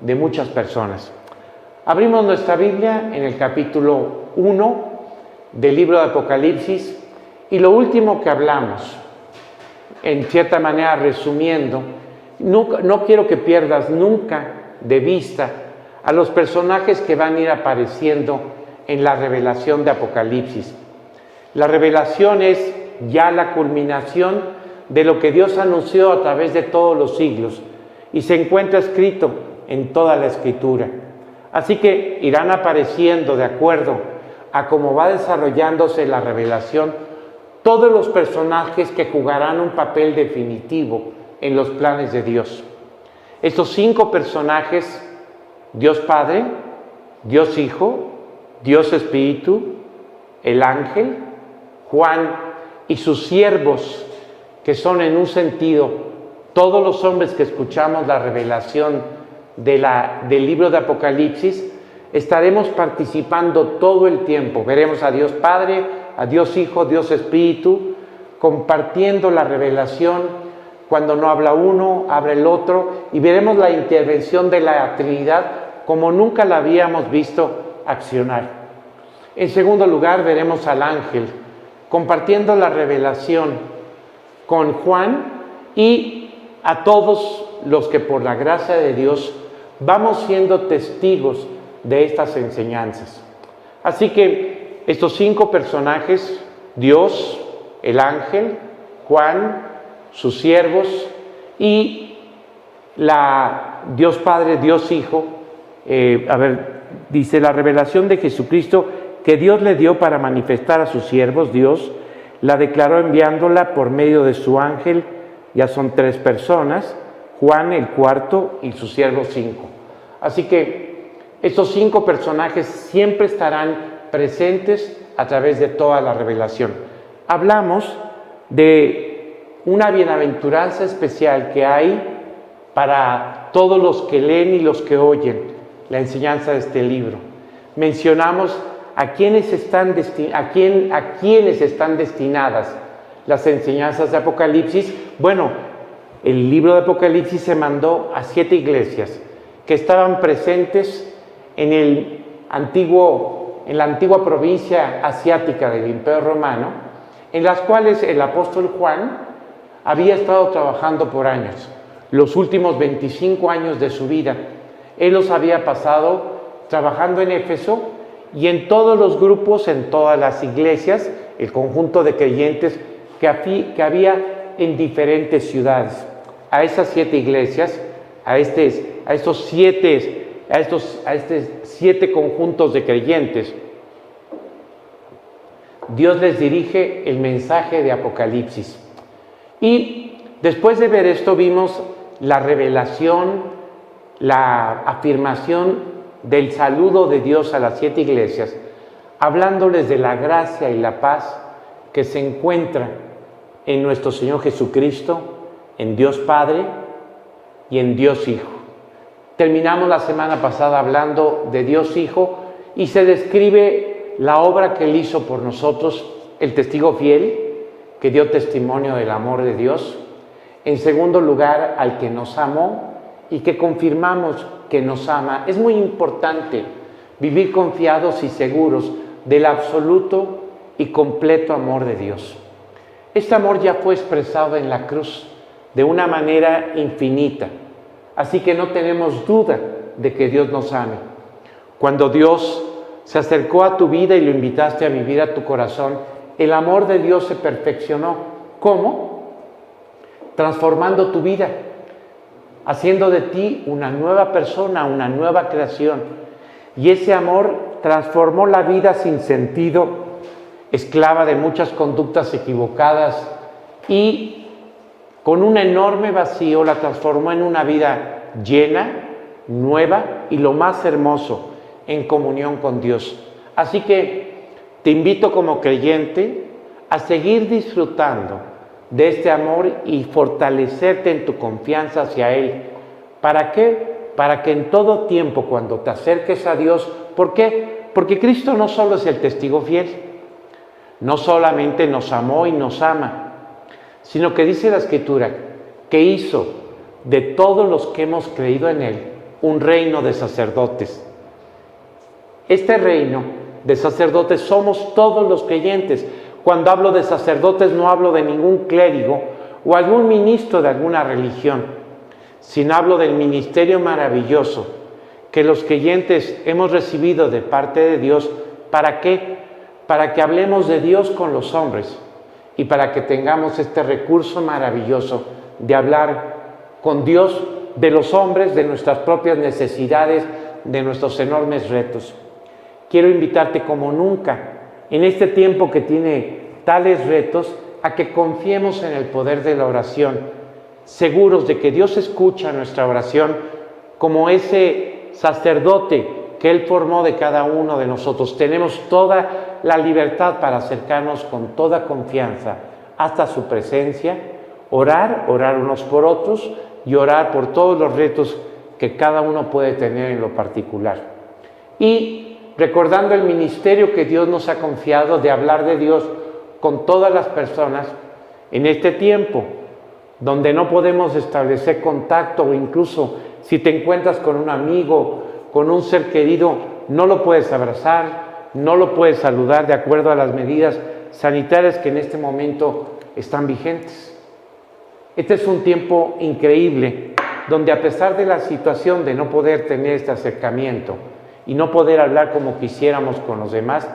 de muchas personas. Abrimos nuestra Biblia en el capítulo 1 del libro de Apocalipsis, y lo último que hablamos, en cierta manera resumiendo, no quiero que pierdas nunca de vista a los personajes que van a ir apareciendo en la revelación de Apocalipsis. La revelación es ya la culminación de lo que Dios anunció a través de todos los siglos y se encuentra escrito en toda la Escritura. Así que irán apareciendo de acuerdo a cómo va desarrollándose la revelación todos los personajes que jugarán un papel definitivo en los planes de Dios. Estos 5 personajes: Dios Padre, Dios Hijo, Dios Espíritu, el ángel, Juan y sus siervos, que son en un sentido todos los hombres que escuchamos la revelación del libro de Apocalipsis, estaremos participando todo el tiempo. Veremos a Dios Padre, a Dios Hijo, Dios Espíritu, compartiendo la revelación. Cuando no habla uno, habla el otro, y veremos la intervención de la Trinidad como nunca la habíamos visto accionar. En segundo lugar, veremos al ángel compartiendo la revelación con Juan y a todos los que por la gracia de Dios vamos siendo testigos de estas enseñanzas. Así que estos 5 personajes: Dios, el ángel, Juan, sus siervos y Dios Padre, Dios Hijo. Dice: la revelación de Jesucristo que Dios le dio para manifestar a sus siervos, Dios la declaró enviándola por medio de su ángel. Ya son 3 personas: Juan, el cuarto, y sus siervos 5. Así que estos 5 personajes siempre estarán presentes a través de toda la revelación. Hablamos de una bienaventuranza especial que hay para todos los que leen y los que oyen la enseñanza de este libro. Mencionamos a quienes están destinadas las enseñanzas de Apocalipsis. Bueno, el libro de Apocalipsis se mandó a 7 iglesias que estaban presentes en la antigua provincia asiática del Imperio Romano, en las cuales el apóstol Juan había estado trabajando por años. Los últimos 25 años de su vida, él los había pasado trabajando en Éfeso y en todos los grupos, en todas las iglesias, el conjunto de creyentes que había en diferentes ciudades. A esas 7 iglesias, a estos 7 conjuntos de creyentes, Dios les dirige el mensaje de Apocalipsis. Y después de ver esto, vimos la revelación, la afirmación del saludo de Dios a las 7 iglesias, hablándoles de la gracia y la paz que se encuentra en nuestro Señor Jesucristo, en Dios Padre y en Dios Hijo. Terminamos la semana pasada hablando de Dios Hijo y se describe la obra que Él hizo por nosotros, el testigo fiel que dio testimonio del amor de Dios. En segundo lugar, al que nos amó y que confirmamos que nos ama. Es muy importante vivir confiados y seguros del absoluto y completo amor de Dios. Este amor ya fue expresado en la cruz de una manera infinita, así que no tenemos duda de que Dios nos ame. Cuando Dios se acercó a tu vida y lo invitaste a vivir a tu corazón, el amor de Dios se perfeccionó. ¿Cómo? Transformando tu vida, haciendo de ti una nueva persona, una nueva creación. Y ese amor transformó la vida sin sentido, esclava de muchas conductas equivocadas, y con un enorme vacío la transformó en una vida llena, nueva y lo más hermoso, en comunión con Dios. Así que te invito como creyente a seguir disfrutando de este amor y fortalecerte en tu confianza hacia Él. ¿Para qué? Para que en todo tiempo, cuando te acerques a Dios, ¿por qué? Porque Cristo no solo es el testigo fiel, no solamente nos amó y nos ama, sino que dice la Escritura que hizo de todos los que hemos creído en Él un reino de sacerdotes. Este reino de sacerdotes somos todos los creyentes. Cuando hablo de sacerdotes no hablo de ningún clérigo o algún ministro de alguna religión, sino hablo del ministerio maravilloso que los creyentes hemos recibido de parte de Dios. ¿Para qué? Para que hablemos de Dios con los hombres y para que tengamos este recurso maravilloso de hablar con Dios de los hombres, de nuestras propias necesidades, de nuestros enormes retos. Quiero invitarte como nunca, en este tiempo que tiene tales retos, a que confiemos en el poder de la oración, seguros de que Dios escucha nuestra oración como ese sacerdote que Él formó de cada uno de nosotros. Tenemos toda la libertad para acercarnos con toda confianza hasta su presencia, orar unos por otros y orar por todos los retos que cada uno puede tener en lo particular. Y recordando el ministerio que Dios nos ha confiado de hablar de Dios con todas las personas en este tiempo, donde no podemos establecer contacto, o incluso si te encuentras con un amigo, con un ser querido, no lo puedes abrazar, no lo puedes saludar de acuerdo a las medidas sanitarias que en este momento están vigentes. Este es un tiempo increíble, donde a pesar de la situación de no poder tener este acercamiento y no poder hablar como quisiéramos con los demás,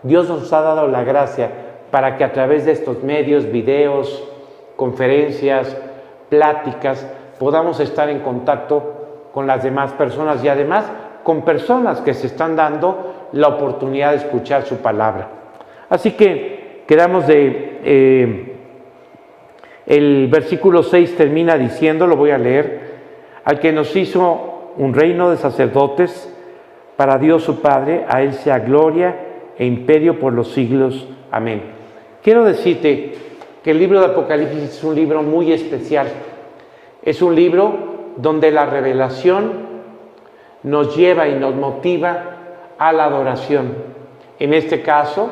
Dios nos ha dado la gracia para que a través de estos medios, videos, conferencias, pláticas, podamos estar en contacto con las demás personas y además con personas que se están dando la oportunidad de escuchar su palabra. Así que quedamos el versículo 6 termina diciendo, lo voy a leer: al que nos hizo un reino de sacerdotes para Dios su Padre, a Él sea gloria e imperio por los siglos. Amén. Quiero decirte que el libro de Apocalipsis es un libro muy especial. Es un libro donde la revelación nos lleva y nos motiva a la adoración. En este caso,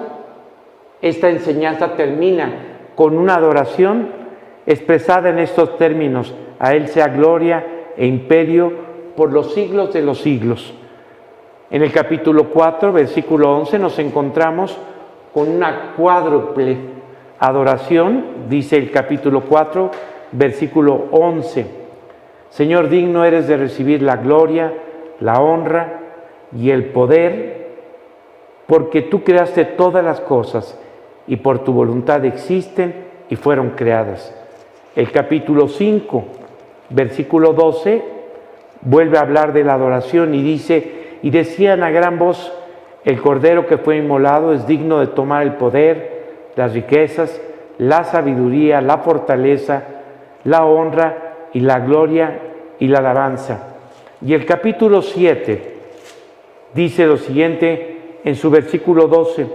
esta enseñanza termina con una adoración expresada en estos términos: a Él sea gloria e imperio por los siglos de los siglos. En el capítulo 4, versículo 11, nos encontramos con una cuádruple adoración. Dice el capítulo 4, versículo 11: Señor, digno eres de recibir la gloria, la honra y el poder, porque tú creaste todas las cosas y por tu voluntad existen y fueron creadas. El capítulo 5, versículo 12, vuelve a hablar de la adoración y dice: y decían a gran voz, el Cordero que fue inmolado es digno de tomar el poder, las riquezas, la sabiduría, la fortaleza, la honra y la gloria y la alabanza. Y el capítulo 7 dice lo siguiente en su versículo 12,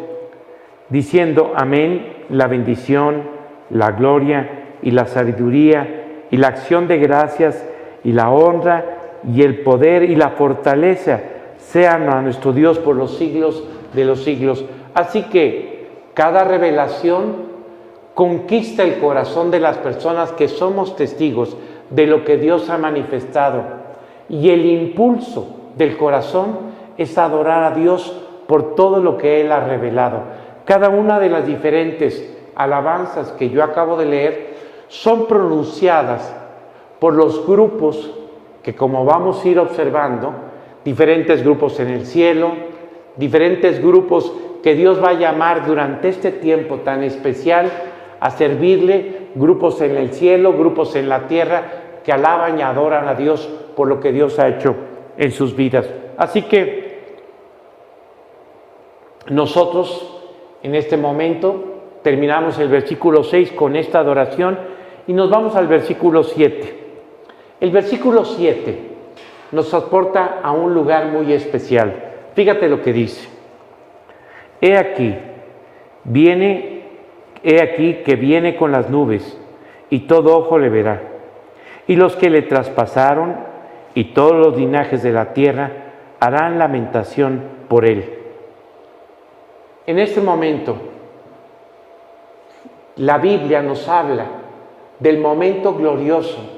diciendo: amén, la bendición, la gloria y la sabiduría y la acción de gracias y la honra y el poder y la fortaleza sean a nuestro Dios por los siglos de los siglos. Así que cada revelación conquista el corazón de las personas que somos testigos de lo que Dios ha manifestado. Y el impulso del corazón es adorar a Dios por todo lo que Él ha revelado. Cada una de las diferentes alabanzas que yo acabo de leer son pronunciadas por los grupos que, como vamos a ir observando, diferentes grupos en el cielo, diferentes grupos que Dios va a llamar durante este tiempo tan especial a servirle, grupos en el cielo, grupos en la tierra, que alaban y adoran a Dios por lo que Dios ha hecho en sus vidas. Así que nosotros en este momento terminamos el versículo 6 con esta adoración y nos vamos al versículo 7. El versículo 7 nos aporta a un lugar muy especial. Fíjate lo que dice: he aquí que viene con las nubes, y todo ojo le verá, y los que le traspasaron y todos los linajes de la tierra harán lamentación por él. En este momento, la Biblia nos habla del momento glorioso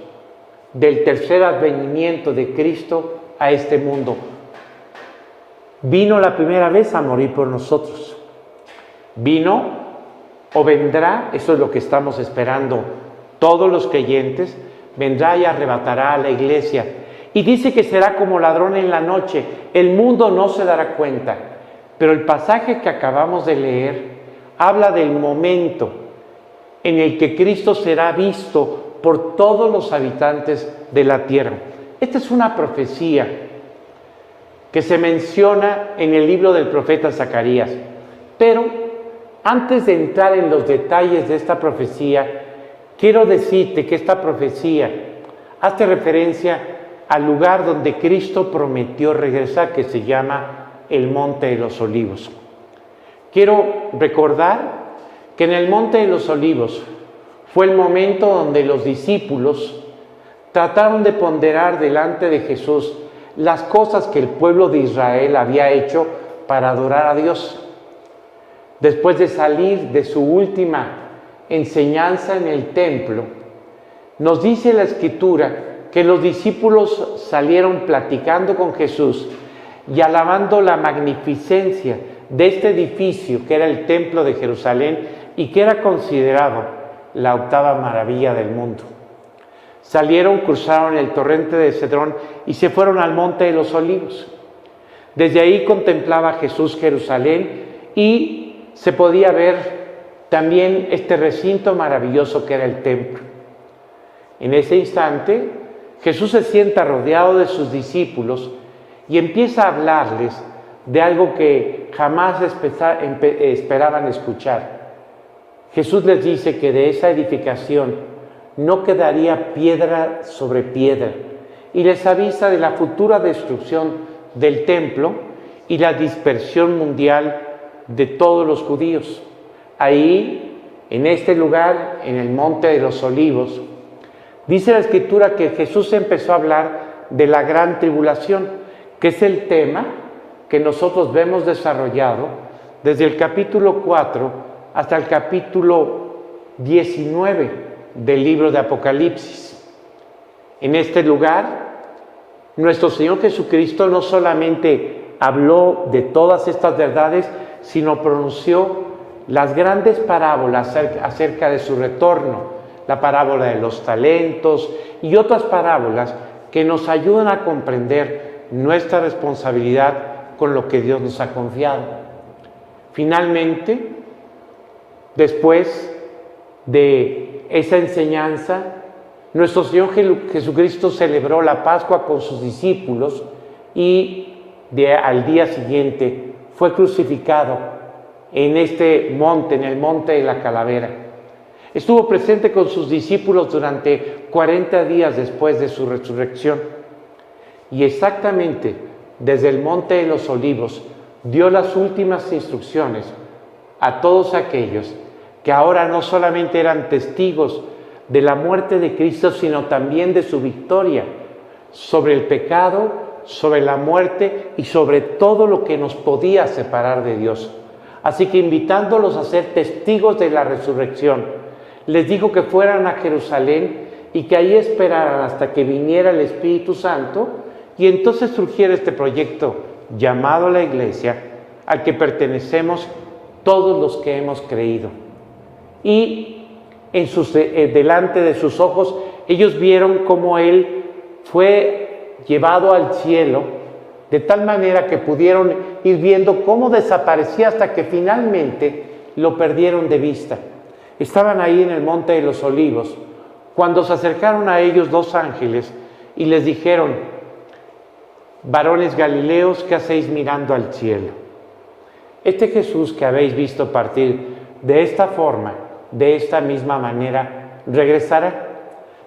del tercer advenimiento de Cristo a este mundo. Vino la primera vez a morir por nosotros. Vino o vendrá, eso es lo que estamos esperando todos los creyentes, vendrá y arrebatará a la iglesia. Y dice que será como ladrón en la noche. El mundo no se dará cuenta. Pero el pasaje que acabamos de leer habla del momento en el que Cristo será visto por todos los habitantes de la tierra. Esta es una profecía que se menciona en el libro del profeta Zacarías. Pero antes de entrar en los detalles de esta profecía, quiero decirte que esta profecía hace referencia al lugar donde Cristo prometió regresar, que se llama el Monte de los Olivos. Quiero recordar que en el Monte de los Olivos fue el momento donde los discípulos trataron de ponderar delante de Jesús las cosas que el pueblo de Israel había hecho para adorar a Dios. Después de salir de su última enseñanza en el templo, nos dice la Escritura que los discípulos salieron platicando con Jesús y alabando la magnificencia de este edificio que era el templo de Jerusalén y que era considerado la octava maravilla del mundo. Salieron, cruzaron el torrente de Cedrón y se fueron al Monte de los Olivos. Desde ahí contemplaba Jesús Jerusalén y se podía ver también este recinto maravilloso que era el templo. En ese instante, Jesús se sienta rodeado de sus discípulos y empieza a hablarles de algo que jamás esperaban escuchar. Jesús les dice que de esa edificación no quedaría piedra sobre piedra y les avisa de la futura destrucción del templo y la dispersión mundial de todos los judíos. Ahí, en este lugar, en el Monte de los Olivos, dice la Escritura que Jesús empezó a hablar de la gran tribulación, que es el tema que nosotros vemos desarrollado desde el capítulo 4 hasta el capítulo 19 del libro de Apocalipsis. En este lugar, nuestro Señor Jesucristo no solamente habló de todas estas verdades, sino pronunció las grandes parábolas acerca de su retorno, la parábola de los talentos y otras parábolas que nos ayudan a comprender nuestra responsabilidad con lo que Dios nos ha confiado. Finalmente, después de esa enseñanza, nuestro Señor Jesucristo celebró la Pascua con sus discípulos y al día siguiente fue crucificado en este monte, en el Monte de la Calavera. Estuvo presente con sus discípulos durante 40 días después de su resurrección. Y exactamente desde el Monte de los Olivos dio las últimas instrucciones a todos aquellos que ahora no solamente eran testigos de la muerte de Cristo, sino también de su victoria sobre el pecado, sobre la muerte y sobre todo lo que nos podía separar de Dios. Así que invitándolos a ser testigos de la resurrección, les dijo que fueran a Jerusalén y que ahí esperaran hasta que viniera el Espíritu Santo y entonces surgiera este proyecto llamado la Iglesia, al que pertenecemos todos los que hemos creído. Y delante de sus ojos, ellos vieron cómo Él fue llevado al cielo, de tal manera que pudieron ir viendo cómo desaparecía hasta que finalmente lo perdieron de vista. Estaban ahí en el Monte de los Olivos, cuando se acercaron a ellos dos ángeles y les dijeron: varones galileos, ¿qué hacéis mirando al cielo? Este Jesús que habéis visto partir de esta forma, de esta misma manera, regresará.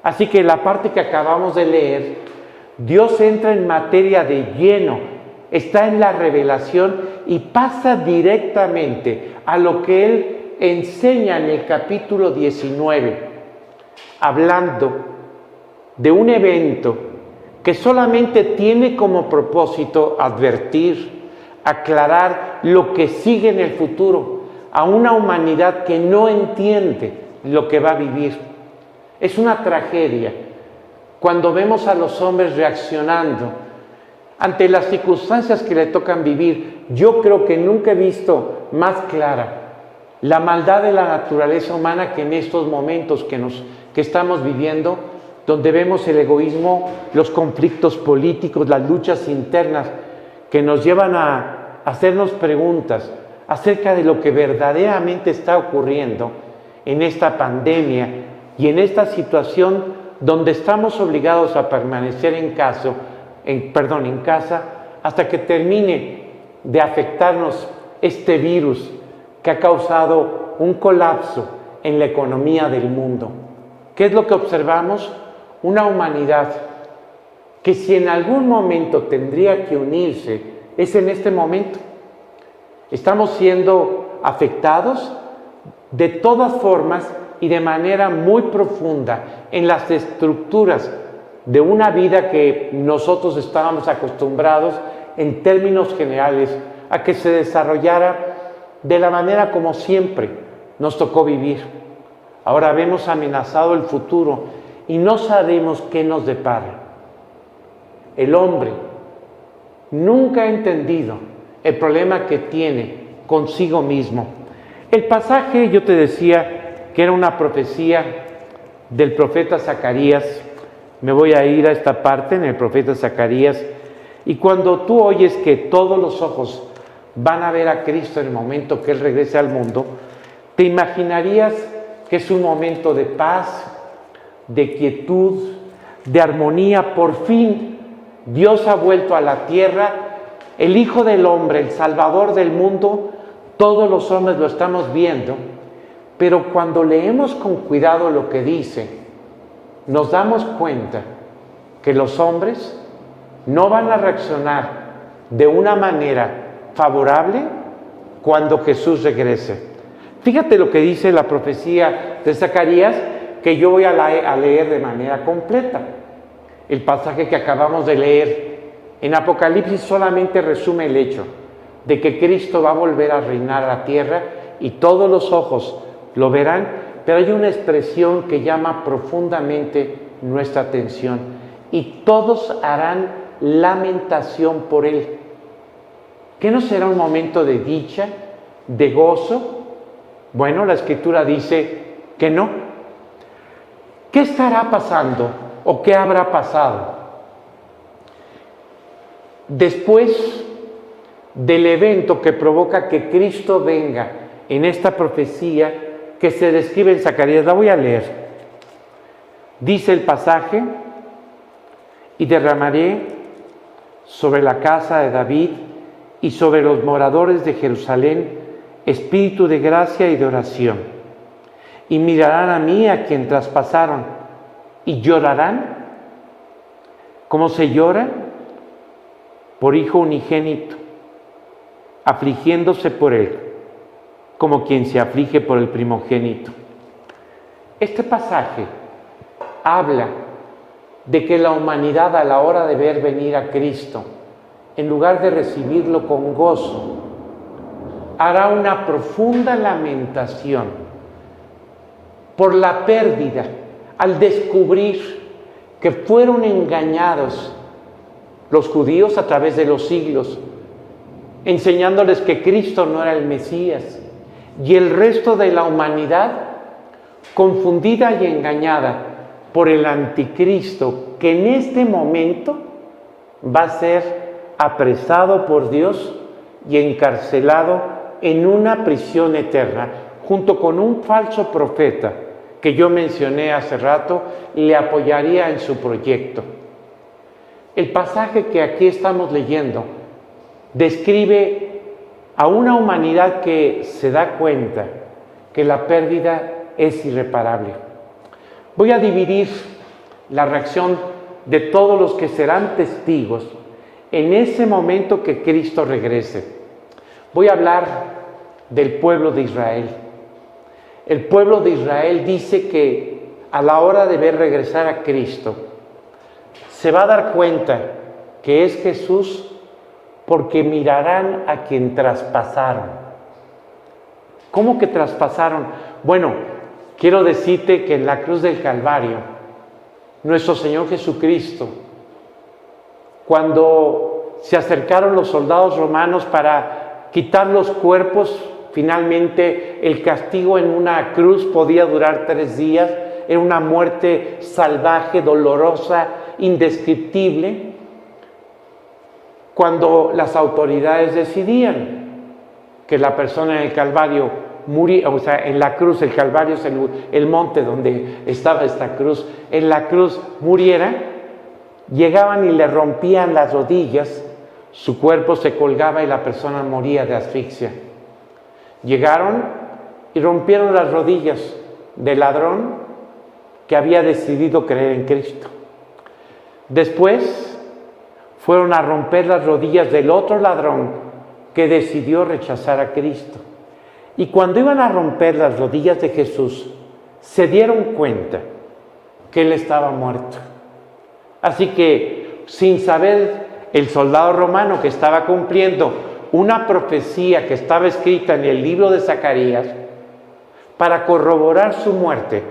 Así que la parte que acabamos de leer, Dios entra en materia de lleno, está en la revelación y pasa directamente a lo que Él enseña en el capítulo 19, hablando de un evento que solamente tiene como propósito advertir, aclarar lo que sigue en el futuro a una humanidad que no entiende lo que va a vivir. Es una tragedia cuando vemos a los hombres reaccionando ante las circunstancias que le tocan vivir. Yo creo que nunca he visto más clara la maldad de la naturaleza humana que en estos momentos que estamos viviendo, donde vemos el egoísmo, los conflictos políticos, las luchas internas que nos llevan a hacernos preguntas acerca de lo que verdaderamente está ocurriendo en esta pandemia y en esta situación donde estamos obligados a permanecer en casa hasta que termine de afectarnos este virus que ha causado un colapso en la economía del mundo. ¿Qué es lo que observamos? Una humanidad que si en algún momento tendría que unirse, es en este momento. Estamos siendo afectados de todas formas y de manera muy profunda en las estructuras de una vida que nosotros estábamos acostumbrados en términos generales a que se desarrollara de la manera como siempre nos tocó vivir. Ahora vemos amenazado el futuro y no sabemos qué nos depara. El hombre nunca ha entendido el problema que tiene consigo mismo. El pasaje, yo te decía que era una profecía del profeta Zacarías. Me voy a ir a esta parte en el profeta Zacarías. Y cuando tú oyes que todos los ojos van a ver a Cristo en el momento que Él regrese al mundo, te imaginarías que es un momento de paz, de quietud, de armonía. Por fin Dios ha vuelto a la tierra, el Hijo del Hombre, el Salvador del mundo. Todos los hombres lo estamos viendo, pero cuando leemos con cuidado lo que dice, nos damos cuenta que los hombres no van a reaccionar de una manera favorable cuando Jesús regrese. Fíjate lo que dice la profecía de Zacarías, que yo voy a leer de manera completa. El pasaje que acabamos de leer en Apocalipsis solamente resume el hecho de que Cristo va a volver a reinar a la tierra y todos los ojos lo verán, pero hay una expresión que llama profundamente nuestra atención: y todos harán lamentación por Él. ¿Qué no será un momento de dicha, de gozo? Bueno, la Escritura dice que no. ¿Qué estará pasando o qué habrá pasado después del evento que provoca que Cristo venga en esta profecía que se describe en Zacarías? La voy a leer. Dice el pasaje: y derramaré sobre la casa de David y sobre los moradores de Jerusalén espíritu de gracia y de oración, y mirarán a mí, a quien traspasaron, y llorarán como se llora por hijo unigénito, afligiéndose por él, como quien se aflige por el primogénito. Este pasaje habla de que la humanidad, a la hora de ver venir a Cristo, en lugar de recibirlo con gozo, hará una profunda lamentación por la pérdida al descubrir que fueron engañados los judíos a través de los siglos, enseñándoles que Cristo no era el Mesías, y el resto de la humanidad confundida y engañada por el anticristo, que en este momento va a ser apresado por Dios y encarcelado en una prisión eterna, junto con un falso profeta que yo mencioné hace rato, le apoyaría en su proyecto. El pasaje que aquí estamos leyendo describe a una humanidad que se da cuenta que la pérdida es irreparable. Voy a dividir la reacción de todos los que serán testigos en ese momento que Cristo regrese. Voy a hablar del pueblo de Israel. El pueblo de Israel dice que a la hora de ver regresar a Cristo, se va a dar cuenta que es Jesús, porque mirarán a quien traspasaron. ¿Cómo que traspasaron? Bueno, quiero decirte que en la cruz del Calvario, nuestro Señor Jesucristo, cuando se acercaron los soldados romanos para quitar los cuerpos, finalmente el castigo en una cruz podía durar 3 días, era una muerte salvaje, dolorosa, indescriptible. Cuando las autoridades decidían que la persona en el Calvario muriera, o sea, en la cruz, el Calvario es el monte donde estaba esta cruz, en la cruz muriera, llegaban y le rompían las rodillas, su cuerpo se colgaba y la persona moría de asfixia. Llegaron y rompieron las rodillas del ladrón que había decidido creer en Cristo. Después fueron a romper las rodillas del otro ladrón que decidió rechazar a Cristo. Y cuando iban a romper las rodillas de Jesús, se dieron cuenta que Él estaba muerto. Así que, sin saber el soldado romano que estaba cumpliendo una profecía que estaba escrita en el libro de Zacarías, para corroborar su muerte,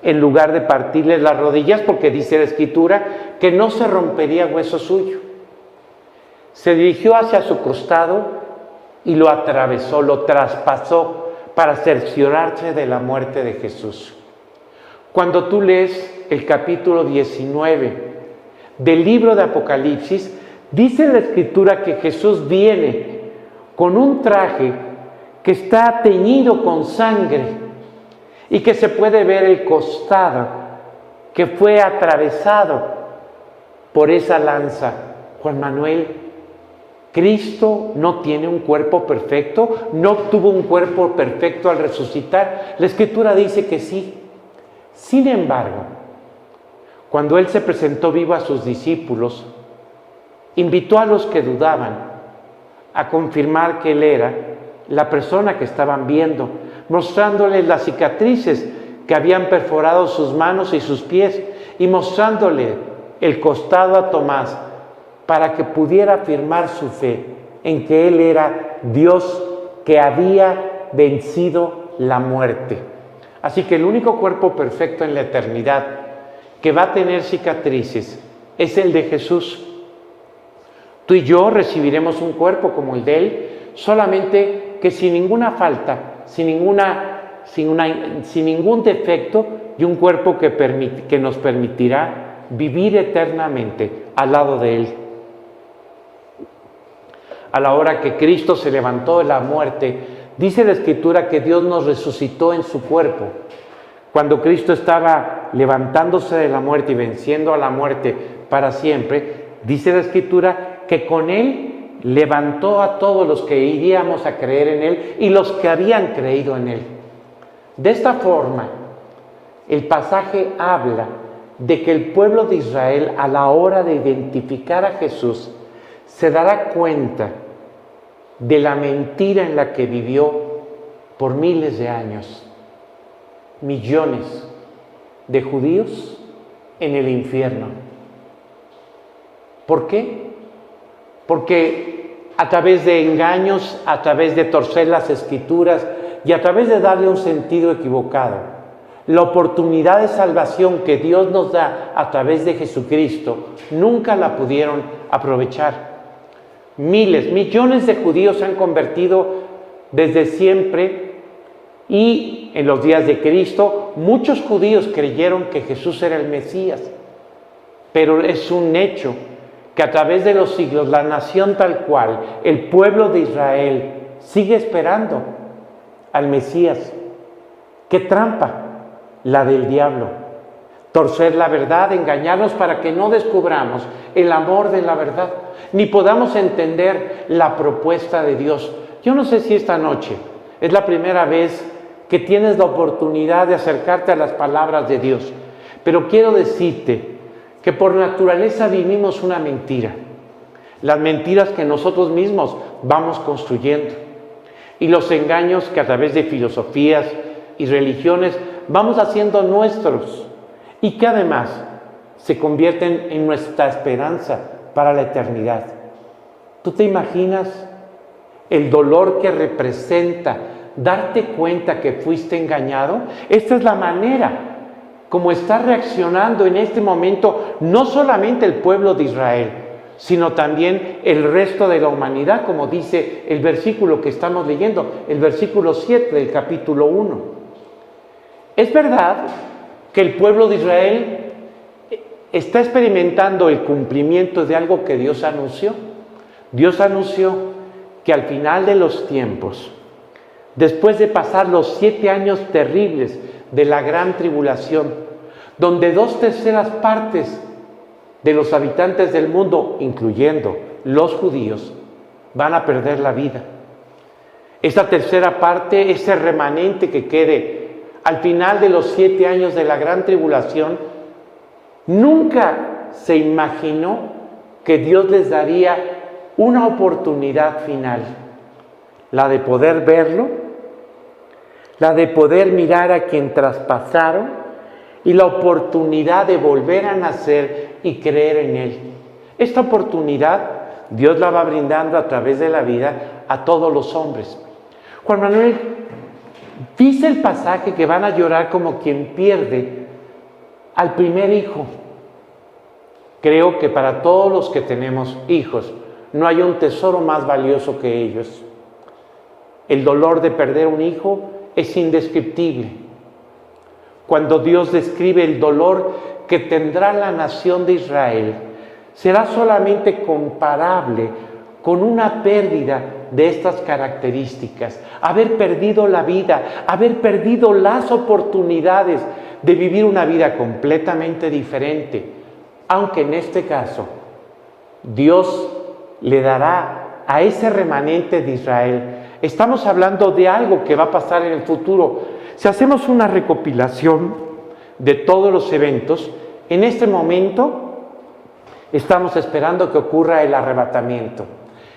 en lugar de partirle las rodillas, porque dice la Escritura que no se rompería hueso suyo, se dirigió hacia su costado y lo atravesó, lo traspasó para cerciorarse de la muerte de Jesús. Cuando tú lees el capítulo 19 del libro de Apocalipsis, dice la Escritura que Jesús viene con un traje que está teñido con sangre y que se puede ver el costado que fue atravesado por esa lanza. Juan Manuel, Cristo no tiene un cuerpo perfecto, no obtuvo un cuerpo perfecto al resucitar. La Escritura dice que sí. Sin embargo, cuando Él se presentó vivo a sus discípulos, invitó a los que dudaban a confirmar que Él era la persona que estaban viendo, mostrándoles las cicatrices que habían perforado sus manos y sus pies y mostrándole el costado a Tomás para que pudiera afirmar su fe en que Él era Dios que había vencido la muerte. Así que el único cuerpo perfecto en la eternidad que va a tener cicatrices es el de Jesús. Tú y yo recibiremos un cuerpo como el de Él, solamente que sin ninguna falta, sin ningún defecto, y un cuerpo que nos permitirá vivir eternamente al lado de Él. A la hora que Cristo se levantó de la muerte, dice la Escritura que Dios nos resucitó en su cuerpo. Cuando Cristo estaba levantándose de la muerte y venciendo a la muerte para siempre, dice la Escritura que con Él levantó a todos los que iríamos a creer en Él y los que habían creído en Él. De esta forma, el pasaje habla de que el pueblo de Israel, a la hora de identificar a Jesús, se dará cuenta de la mentira en la que vivió por miles de años. Millones de judíos en el infierno. ¿Por qué? Porque a través de engaños, a través de torcer las Escrituras y a través de darle un sentido equivocado, la oportunidad de salvación que Dios nos da a través de Jesucristo, nunca la pudieron aprovechar. Millones de judíos se han convertido desde siempre, y en los días de Cristo muchos judíos creyeron que Jesús era el Mesías. Pero es un hecho que a través de los siglos la nación tal cual, el pueblo de Israel, sigue esperando al Mesías. ¡Qué trampa la del diablo! Torcer la verdad, engañarnos para que no descubramos el amor de la verdad, ni podamos entender la propuesta de Dios. Yo no sé si esta noche es la primera vez que tienes la oportunidad de acercarte a las palabras de Dios, pero quiero decirte que por naturaleza vivimos una mentira, las mentiras que nosotros mismos vamos construyendo, y los engaños que a través de filosofías y religiones vamos haciendo nuestros, y que además se convierten en nuestra esperanza para la eternidad. ¿Tú te imaginas el dolor que representa darte cuenta que fuiste engañado? Esta es la manera como está reaccionando en este momento no solamente el pueblo de Israel, sino también el resto de la humanidad, como dice el versículo que estamos leyendo, el versículo 7 del capítulo 1. Es verdad que el pueblo de Israel está experimentando el cumplimiento de algo que Dios anunció. Dios anunció que al final de los tiempos, después de pasar los 7 años terribles de la gran tribulación, donde 2/3 partes de los habitantes del mundo, incluyendo los judíos, van a perder la vida. Esta tercera parte, ese remanente que quede al final de los 7 años de la gran tribulación, nunca se imaginó que Dios les daría una oportunidad final, la de poder verlo, la de poder mirar a quien traspasaron y la oportunidad de volver a nacer y creer en Él. Esta oportunidad Dios la va brindando a través de la vida a todos los hombres. Juan Manuel, dice el pasaje que van a llorar como quien pierde al primer hijo. Creo que para todos los que tenemos hijos, no hay un tesoro más valioso que ellos. El dolor de perder un hijo es indescriptible. Cuando Dios describe el dolor que tendrá la nación de Israel, será solamente comparable con una pérdida de estas características. Haber perdido la vida, haber perdido las oportunidades de vivir una vida completamente diferente. Aunque en este caso, Dios le dará a ese remanente de Israel. Estamos hablando de algo que va a pasar en el futuro. Si hacemos una recopilación de todos los eventos, en este momento estamos esperando que ocurra el arrebatamiento.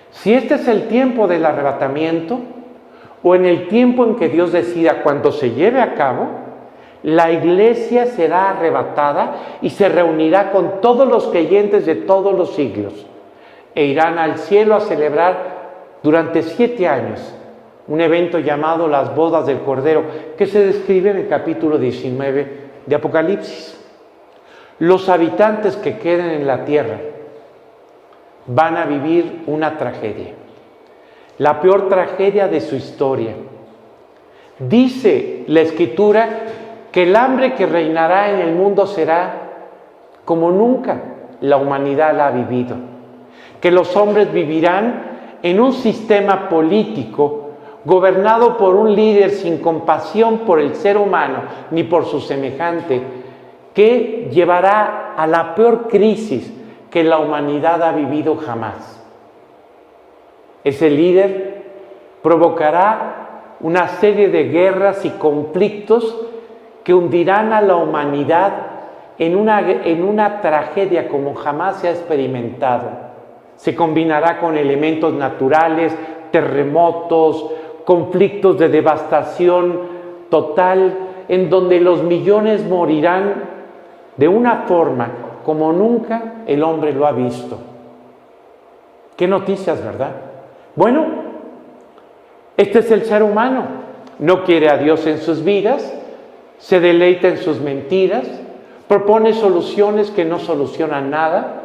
Si este es el tiempo del arrebatamiento, o en el tiempo en que Dios decida cuando se lleve a cabo, la iglesia será arrebatada y se reunirá con todos los creyentes de todos los siglos e irán al cielo a celebrar durante 7 años un evento llamado las bodas del Cordero, que se describe en el capítulo 19 de Apocalipsis. Los habitantes que queden en la tierra van a vivir una tragedia, la peor tragedia de su historia. Dice la Escritura que el hambre que reinará en el mundo será como nunca la humanidad la ha vivido, que los hombres vivirán en un sistema político gobernado por un líder sin compasión por el ser humano ni por su semejante, que llevará a la peor crisis que la humanidad ha vivido jamás. Ese líder provocará una serie de guerras y conflictos que hundirán a la humanidad en una tragedia como jamás se ha experimentado. Se combinará con elementos naturales, terremotos, conflictos de devastación total, en donde los millones morirán de una forma como nunca el hombre lo ha visto. Qué noticias, ¿verdad? Bueno, este es el ser humano. No quiere a Dios en sus vidas, se deleita en sus mentiras, propone soluciones que no solucionan nada,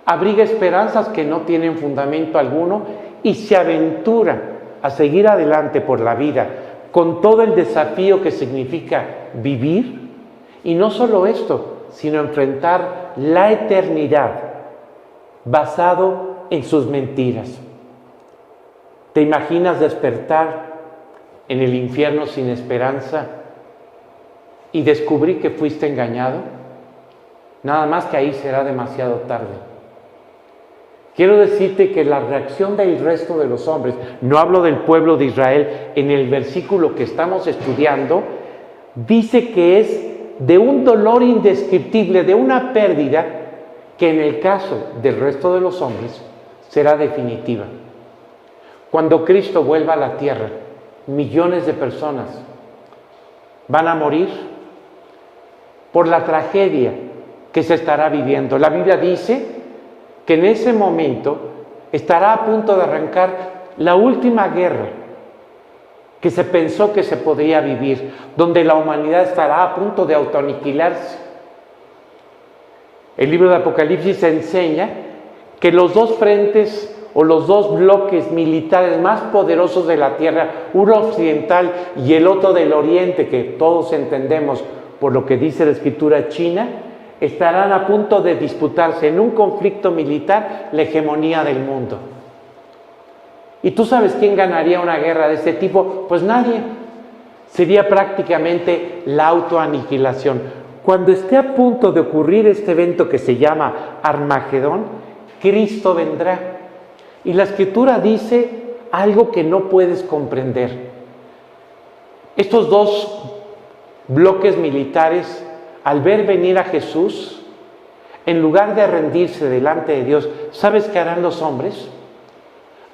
abriga esperanzas que no tienen fundamento alguno y se aventura a seguir adelante por la vida con todo el desafío que significa vivir, y no solo esto, sino enfrentar la eternidad basado en sus mentiras. ¿Te imaginas despertar en el infierno sin esperanza y descubrir que fuiste engañado? Nada más que ahí será demasiado tarde. Quiero decirte que la reacción del resto de los hombres, no hablo del pueblo de Israel, en el versículo que estamos estudiando, dice que es de un dolor indescriptible, de una pérdida que en el caso del resto de los hombres será definitiva. Cuando Cristo vuelva a la tierra, millones de personas van a morir por la tragedia que se estará viviendo. La Biblia dice que en ese momento estará a punto de arrancar la última guerra que se pensó que se podría vivir, donde la humanidad estará a punto de autoaniquilarse. El libro de Apocalipsis enseña que los dos frentes o los dos bloques militares más poderosos de la tierra, uno occidental y el otro del oriente, que todos entendemos por lo que dice la escritura china, estarán a punto de disputarse en un conflicto militar la hegemonía del mundo. ¿Y tú sabes quién ganaría una guerra de este tipo? Pues nadie. Sería prácticamente la autoaniquilación. Cuando esté a punto de ocurrir este evento que se llama Armagedón, Cristo vendrá. Y la Escritura dice algo que no puedes comprender. Estos dos bloques militares, al ver venir a Jesús, en lugar de rendirse delante de Dios, ¿sabes qué harán los hombres?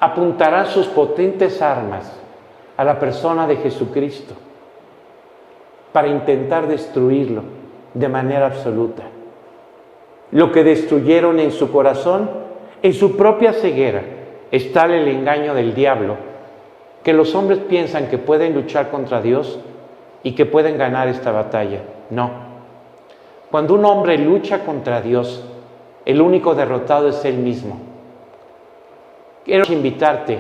Apuntarán sus potentes armas a la persona de Jesucristo para intentar destruirlo de manera absoluta. Lo que destruyeron en su corazón, en su propia ceguera, está el engaño del diablo, que los hombres piensan que pueden luchar contra Dios y que pueden ganar esta batalla. No. Cuando un hombre lucha contra Dios, el único derrotado es él mismo. Quiero invitarte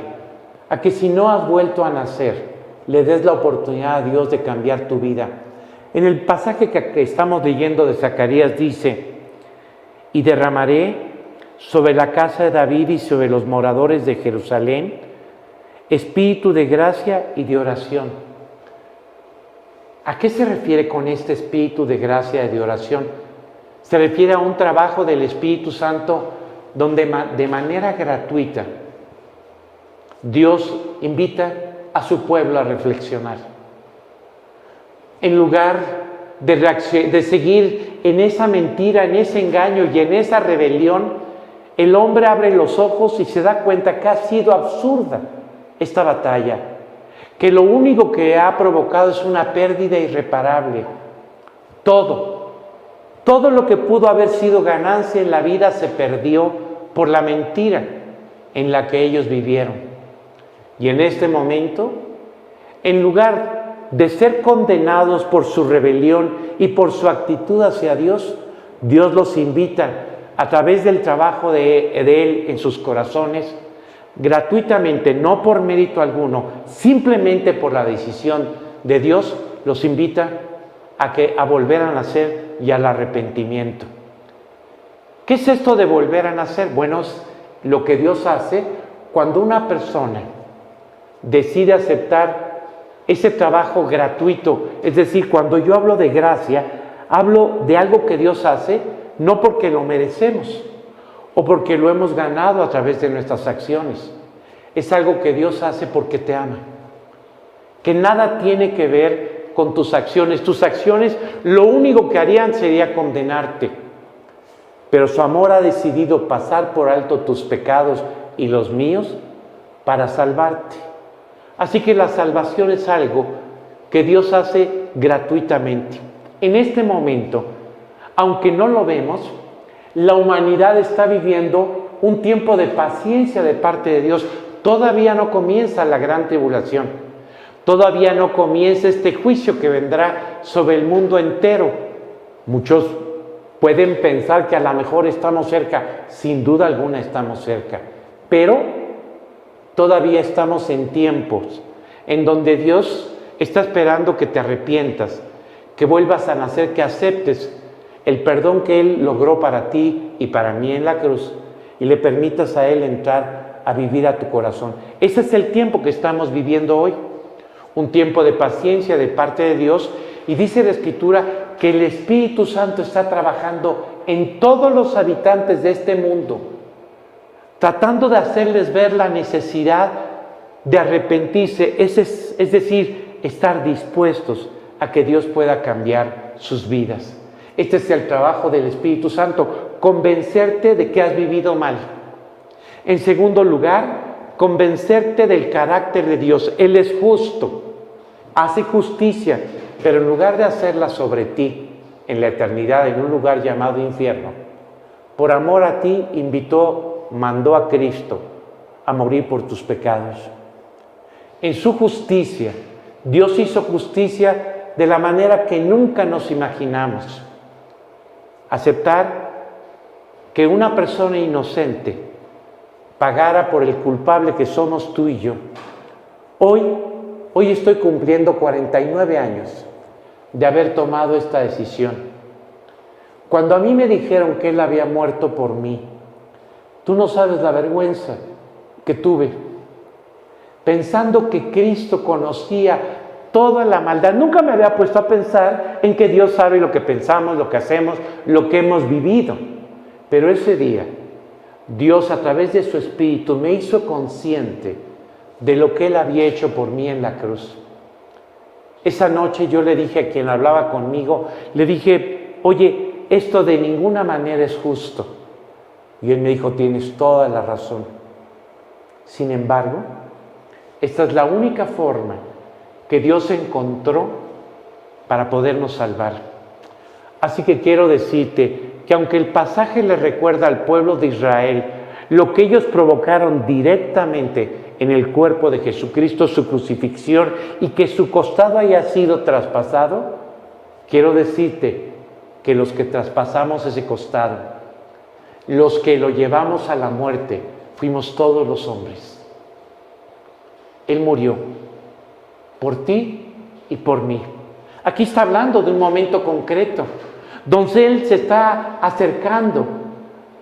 a que si no has vuelto a nacer, le des la oportunidad a Dios de cambiar tu vida. En el pasaje que estamos leyendo de Zacarías dice: y derramaré sobre la casa de David y sobre los moradores de Jerusalén espíritu de gracia y de oración. ¿A qué se refiere con este espíritu de gracia y de oración? Se refiere a un trabajo del Espíritu Santo donde de manera gratuita Dios invita a su pueblo a reflexionar. En lugar de seguir en esa mentira, en ese engaño y en esa rebelión, el hombre abre los ojos y se da cuenta que ha sido absurda esta batalla, que lo único que ha provocado es una pérdida irreparable. Todo lo que pudo haber sido ganancia en la vida se perdió por la mentira en la que ellos vivieron. Y en este momento, en lugar de ser condenados por su rebelión y por su actitud hacia Dios, Dios los invita a través del trabajo de Él en sus corazones, gratuitamente, no por mérito alguno, simplemente por la decisión de Dios, los invita a volver a nacer y al arrepentimiento. ¿Qué es esto de volver a nacer? Bueno, es lo que Dios hace cuando una persona decide aceptar ese trabajo gratuito. Es decir, cuando yo hablo de gracia, hablo de algo que Dios hace, no porque lo merecemos o porque lo hemos ganado a través de nuestras acciones. Es algo que Dios hace porque te ama, que nada tiene que ver con tus acciones. Tus acciones lo único que harían sería condenarte, pero su amor ha decidido pasar por alto tus pecados y los míos para salvarte. Así que la salvación es algo que Dios hace gratuitamente. En este momento, aunque no lo vemos, la humanidad está viviendo un tiempo de paciencia de parte de Dios. Todavía no comienza la gran tribulación. Todavía no comienza este juicio que vendrá sobre el mundo entero. Muchos pueden pensar que a lo mejor estamos cerca. Sin duda alguna estamos cerca. Pero todavía estamos en tiempos en donde Dios está esperando que te arrepientas, que vuelvas a nacer, que aceptes el perdón que Él logró para ti y para mí en la cruz y le permitas a Él entrar a vivir a tu corazón. Ese es el tiempo que estamos viviendo hoy, un tiempo de paciencia de parte de Dios, y dice la Escritura que el Espíritu Santo está trabajando en todos los habitantes de este mundo, tratando de hacerles ver la necesidad de arrepentirse, es decir, estar dispuestos a que Dios pueda cambiar sus vidas. Este es el trabajo del Espíritu Santo, convencerte de que has vivido mal. En segundo lugar, convencerte del carácter de Dios. Él es justo, hace justicia, pero en lugar de hacerla sobre ti, en la eternidad, en un lugar llamado infierno, por amor a ti mandó a Cristo a morir por tus pecados. En su justicia, Dios hizo justicia de la manera que nunca nos imaginamos. Aceptar que una persona inocente pagara por el culpable que somos tú y yo. Hoy estoy cumpliendo 49 años de haber tomado esta decisión. Cuando a mí me dijeron que Él había muerto por mí, tú no sabes la vergüenza que tuve, pensando que Cristo conocía toda la maldad. Nunca me había puesto a pensar en que Dios sabe lo que pensamos, lo que hacemos, lo que hemos vivido. Pero ese día, Dios a través de su Espíritu me hizo consciente de lo que Él había hecho por mí en la cruz. Esa noche yo le dije a quien hablaba conmigo, le dije, oye, esto de ninguna manera es justo. Y él me dijo, tienes toda la razón. Sin embargo, esta es la única forma que Dios encontró para podernos salvar. Así que quiero decirte que aunque el pasaje le recuerda al pueblo de Israel lo que ellos provocaron directamente en el cuerpo de Jesucristo, su crucifixión, y que su costado haya sido traspasado, quiero decirte que los que traspasamos ese costado, los que lo llevamos a la muerte, fuimos todos los hombres. Él murió por ti y por mí. Aquí está hablando de un momento concreto, donde Él se está acercando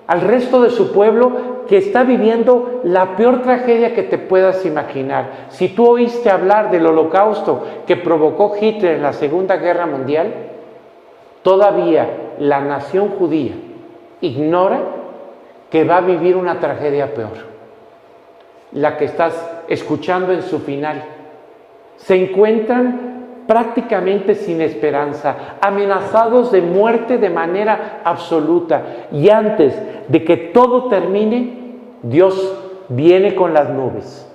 al resto de su pueblo que está viviendo la peor tragedia que te puedas imaginar. Si tú oíste hablar del holocausto que provocó Hitler en la Segunda Guerra Mundial, todavía la nación judía ignora que va a vivir una tragedia peor, la que estás escuchando en su final. Se encuentran prácticamente sin esperanza, amenazados de muerte de manera absoluta. Y antes de que todo termine, Dios viene con las nubes.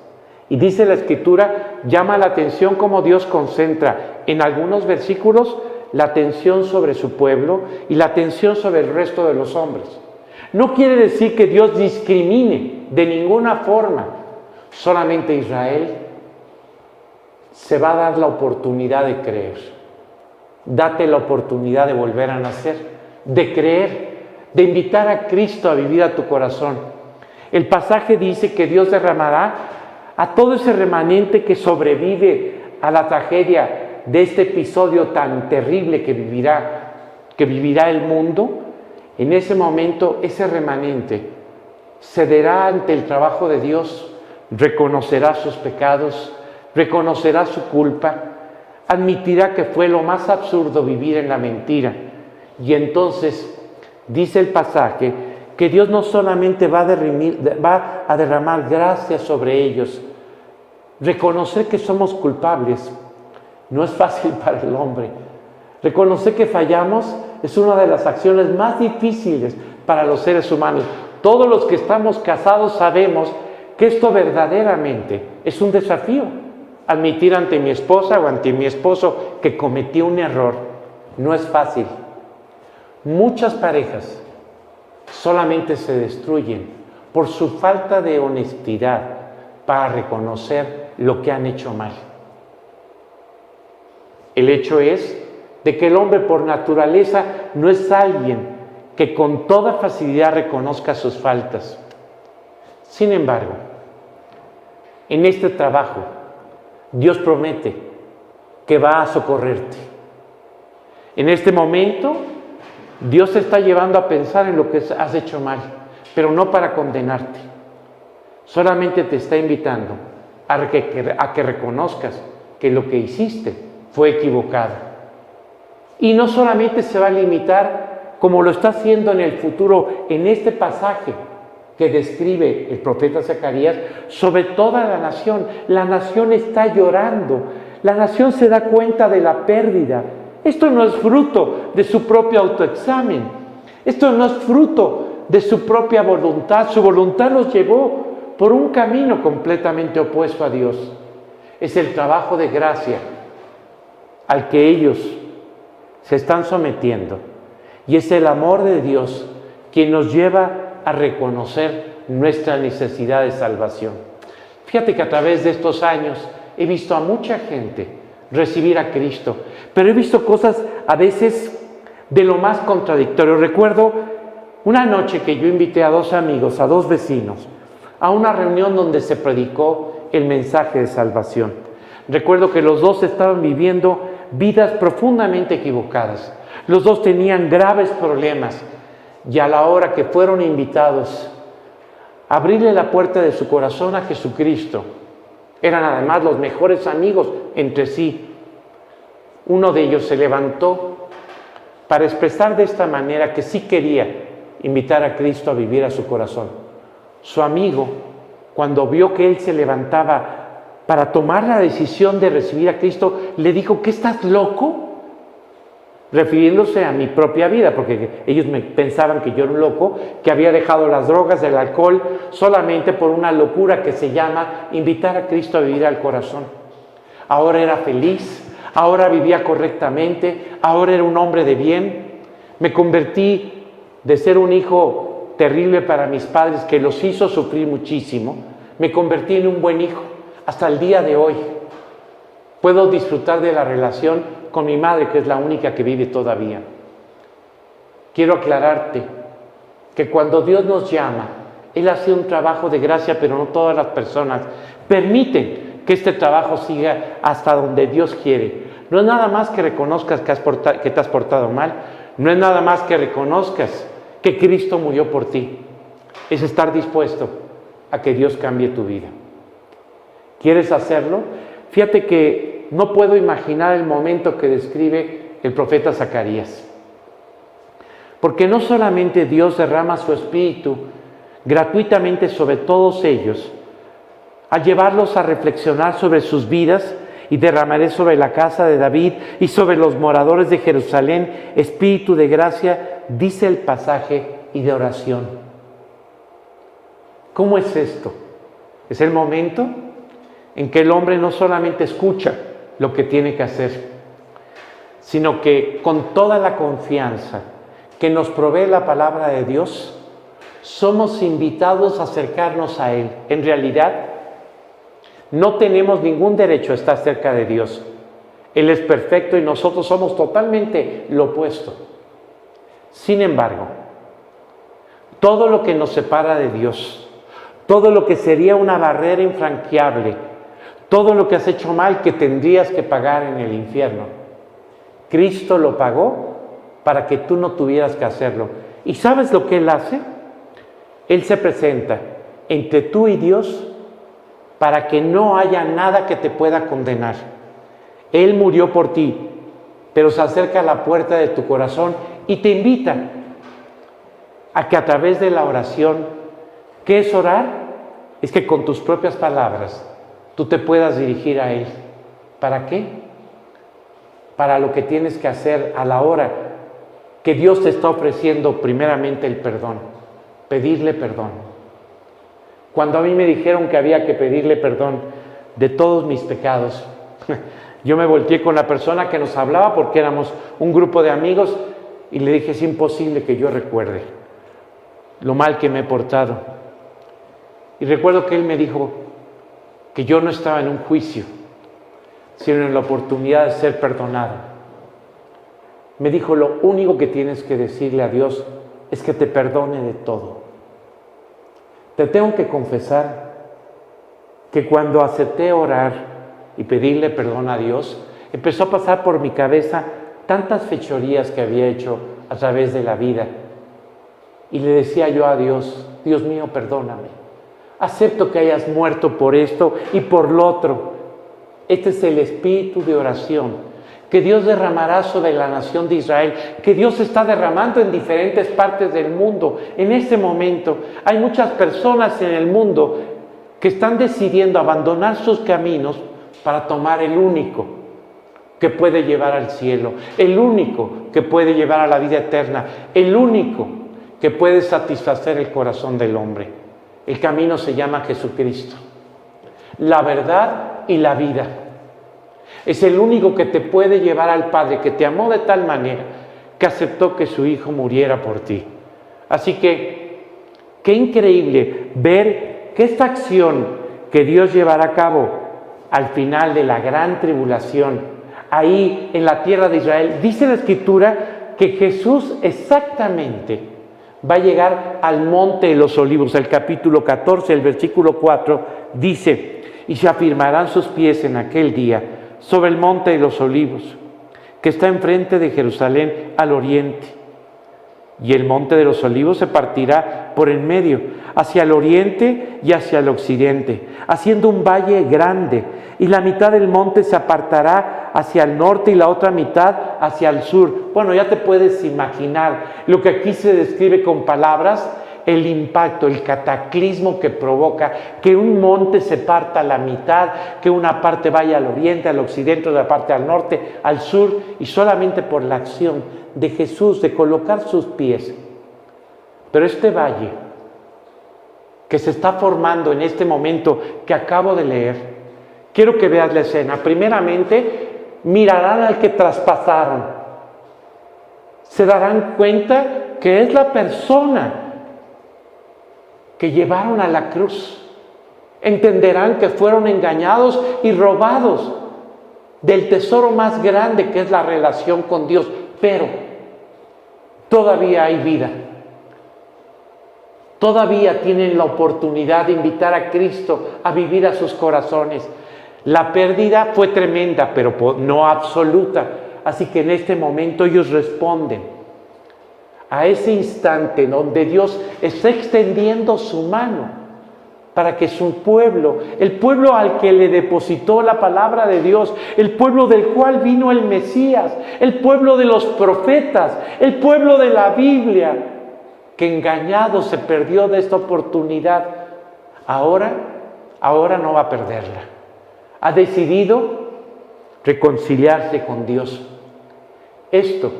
Y dice la Escritura, llama la atención cómo Dios concentra en algunos versículos la atención sobre su pueblo y la atención sobre el resto de los hombres. No quiere decir que Dios discrimine de ninguna forma, solamente Israel se va a dar la oportunidad de creer. Date la oportunidad de volver a nacer, de creer, de invitar a Cristo a vivir a tu corazón. El pasaje dice que Dios derramará a todo ese remanente que sobrevive a la tragedia de este episodio tan terrible que vivirá el mundo. En ese momento, ese remanente cederá ante el trabajo de Dios, reconocerá sus pecados, reconocerá su culpa, admitirá que fue lo más absurdo vivir en la mentira. Y entonces, dice el pasaje, que Dios no solamente va a derramar gracia sobre ellos. Reconocer que somos culpables no es fácil para el hombre. Reconocer que fallamos es una de las acciones más difíciles para los seres humanos. Todos los que estamos casados sabemos que esto verdaderamente es un desafío. Admitir ante mi esposa o ante mi esposo que cometí un error no es fácil. Muchas parejas solamente se destruyen por su falta de honestidad para reconocer lo que han hecho mal. El hecho es de que el hombre por naturaleza no es alguien que con toda facilidad reconozca sus faltas. Sin embargo, en este trabajo, Dios promete que va a socorrerte. En este momento, Dios te está llevando a pensar en lo que has hecho mal, pero no para condenarte. Solamente te está invitando a que reconozcas que lo que hiciste fue equivocado. Y no solamente se va a limitar, como lo está haciendo en el futuro, en este pasaje que describe el profeta Zacarías, sobre toda la nación. La nación está llorando, la nación se da cuenta de la pérdida. Esto no es fruto de su propio autoexamen, esto no es fruto de su propia voluntad. Su voluntad los llevó por un camino completamente opuesto a Dios. Es el trabajo de gracia al que ellos se están sometiendo, y es el amor de Dios quien nos lleva a reconocer nuestra necesidad de salvación. Fíjate que a través de estos años he visto a mucha gente recibir a Cristo, pero he visto cosas a veces de lo más contradictorio. Recuerdo una noche que yo invité a dos amigos, a dos vecinos, a una reunión donde se predicó el mensaje de salvación. Recuerdo que los dos estaban viviendo vidas profundamente equivocadas. Los dos tenían graves problemas y a la hora que fueron invitados a abrirle la puerta de su corazón a Jesucristo, eran además los mejores amigos entre sí. Uno de ellos se levantó para expresar de esta manera que sí quería invitar a Cristo a vivir a su corazón. Su amigo, cuando vio que él se levantaba para tomar la decisión de recibir a Cristo, le dijo: ¿qué, estás loco? Refiriéndose a mi propia vida, porque ellos pensaban que yo era un loco, que había dejado las drogas, el alcohol, solamente por una locura que se llama invitar a Cristo a vivir al corazón. Ahora era feliz, ahora vivía correctamente, ahora era un hombre de bien. Me convertí de ser un hijo terrible para mis padres, que los hizo sufrir muchísimo, me convertí en un buen hijo. Hasta el día de hoy puedo disfrutar de la relación con mi madre, que es la única que vive todavía. Quiero aclararte que cuando Dios nos llama, Él hace un trabajo de gracia, pero no todas las personas permiten que este trabajo siga hasta donde Dios quiere. No es nada más que reconozcas que te has portado mal, no es nada más que reconozcas que Cristo murió por ti. Es estar dispuesto a que Dios cambie tu vida. ¿Quieres hacerlo? Fíjate que no puedo imaginar el momento que describe el profeta Zacarías. Porque no solamente Dios derrama su espíritu gratuitamente sobre todos ellos, al llevarlos a reflexionar sobre sus vidas, y derramaré sobre la casa de David y sobre los moradores de Jerusalén espíritu de gracia, dice el pasaje, y de oración. ¿Cómo es esto? Es el momento en que el hombre no solamente escucha lo que tiene que hacer, sino que con toda la confianza que nos provee la palabra de Dios, somos invitados a acercarnos a Él. En realidad, no tenemos ningún derecho a estar cerca de Dios. Él es perfecto y nosotros somos totalmente lo opuesto. Sin embargo, todo lo que nos separa de Dios, todo lo que sería una barrera infranqueable, todo lo que has hecho mal que tendrías que pagar en el infierno, Cristo lo pagó para que tú no tuvieras que hacerlo. ¿Y sabes lo que Él hace? Él se presenta entre tú y Dios para que no haya nada que te pueda condenar. Él murió por ti, pero se acerca a la puerta de tu corazón y te invita a que a través de la oración, ¿qué es orar? Es que con tus propias palabras tú te puedas dirigir a Él. ¿Para qué? Para lo que tienes que hacer a la hora que Dios te está ofreciendo primeramente el perdón, pedirle perdón. Cuando a mí me dijeron que había que pedirle perdón de todos mis pecados, yo me volteé con la persona que nos hablaba, porque éramos un grupo de amigos, y le dije: es imposible que yo recuerde lo mal que me he portado. Y recuerdo que él me dijo que yo no estaba en un juicio, sino en la oportunidad de ser perdonado. Me dijo: lo único que tienes que decirle a Dios es que te perdone de todo. Te tengo que confesar que cuando acepté orar y pedirle perdón a Dios, empezó a pasar por mi cabeza tantas fechorías que había hecho a través de la vida. Y le decía yo a Dios: Dios mío, perdóname. Acepto que hayas muerto por esto y por lo otro. Este es el espíritu de oración que Dios derramará sobre la nación de Israel, que Dios está derramando en diferentes partes del mundo. En este momento hay muchas personas en el mundo que están decidiendo abandonar sus caminos para tomar el único que puede llevar al cielo, el único que puede llevar a la vida eterna, el único que puede satisfacer el corazón del hombre. El camino se llama Jesucristo, la verdad y la vida. Es el único que te puede llevar al Padre, que te amó de tal manera que aceptó que su Hijo muriera por ti. Así que, qué increíble ver que esta acción que Dios llevará a cabo al final de la gran tribulación, ahí en la tierra de Israel, dice la Escritura que Jesús exactamente va a llegar al monte de los olivos. El capítulo 14, el versículo 4 dice: y se afirmarán sus pies en aquel día sobre el monte de los olivos, que está enfrente de Jerusalén al oriente. Y el monte de los olivos se partirá por en medio, hacia el oriente y hacia el occidente, haciendo un valle grande, y la mitad del monte se apartará hacia el norte y la otra mitad hacia el sur. Bueno, ya te puedes imaginar lo que aquí se describe con palabras, el impacto, el cataclismo que provoca que un monte se parta a la mitad, que una parte vaya al oriente, al occidente, otra parte al norte, al sur, y solamente por la acción de Jesús de colocar sus pies. Pero este valle que se está formando en este momento que acabo de leer, quiero que veas la escena. Primeramente, mirarán al que traspasaron. Se darán cuenta que es la persona que llevaron a la cruz. Entenderán que fueron engañados y robados del tesoro más grande, que es la relación con Dios. Pero todavía hay vida. Todavía tienen la oportunidad de invitar a Cristo a vivir a sus corazones. La pérdida fue tremenda, pero no absoluta. Así que en este momento ellos responden a ese instante donde Dios está extendiendo su mano para que su pueblo, el pueblo al que le depositó la palabra de Dios, el pueblo del cual vino el Mesías, el pueblo de los profetas, el pueblo de la Biblia, que engañado se perdió de esta oportunidad, ahora no va a perderla. Ha decidido reconciliarse con Dios. Esto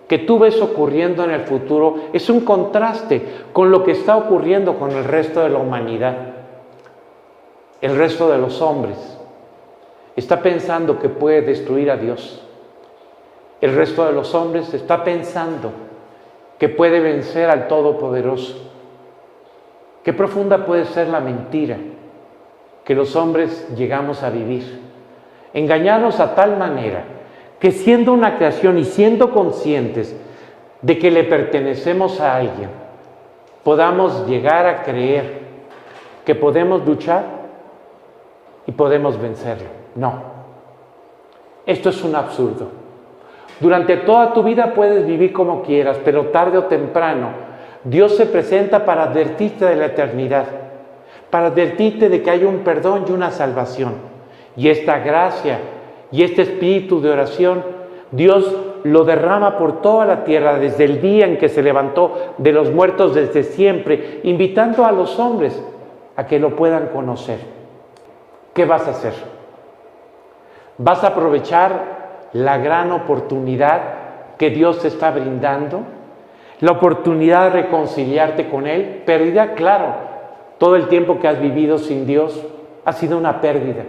que tú ves ocurriendo en el futuro es un contraste con lo que está ocurriendo con el resto de la humanidad. El resto de los hombres está pensando que puede destruir a Dios. El resto de los hombres está pensando que puede vencer al Todopoderoso. Qué profunda puede ser la mentira que los hombres llegamos a vivir. Engañarnos a tal manera que, siendo una creación y siendo conscientes de que le pertenecemos a alguien, podamos llegar a creer que podemos luchar y podemos vencerlo. No. Esto es un absurdo. Durante toda tu vida puedes vivir como quieras, pero tarde o temprano Dios se presenta para advertirte de la eternidad, para advertirte de que hay un perdón y una salvación. Y esta gracia y este espíritu de oración, Dios lo derrama por toda la tierra desde el día en que se levantó de los muertos, desde siempre, invitando a los hombres a que lo puedan conocer. ¿Qué vas a hacer? ¿Vas a aprovechar la gran oportunidad que Dios te está brindando? La oportunidad de reconciliarte con Él. Pérdida, claro. Todo el tiempo que has vivido sin Dios ha sido una pérdida.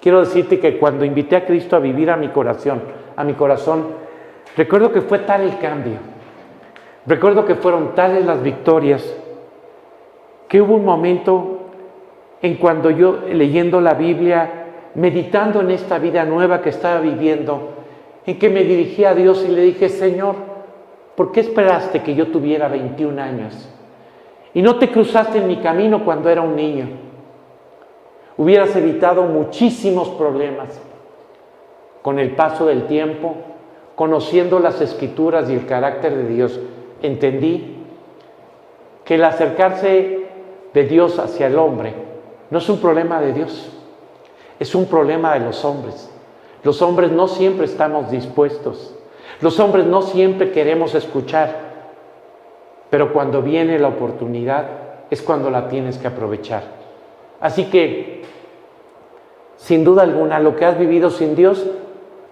Quiero decirte que cuando invité a Cristo a vivir a mi corazón, recuerdo que fue tal el cambio. Recuerdo que fueron tales las victorias que hubo un momento en cuando yo, leyendo la Biblia, meditando en esta vida nueva que estaba viviendo, en que me dirigí a Dios y le dije: Señor, ¿por qué esperaste que yo tuviera 21 años? Y no te cruzaste en mi camino cuando era un niño. Hubieras evitado muchísimos problemas. Con el paso del tiempo, conociendo las Escrituras y el carácter de Dios, entendí que el acercarse de Dios hacia el hombre no es un problema de Dios, es un problema de los hombres. Los hombres no siempre estamos dispuestos, los hombres no siempre queremos escuchar, pero cuando viene la oportunidad es cuando la tienes que aprovechar. Así que, sin duda alguna, lo que has vivido sin Dios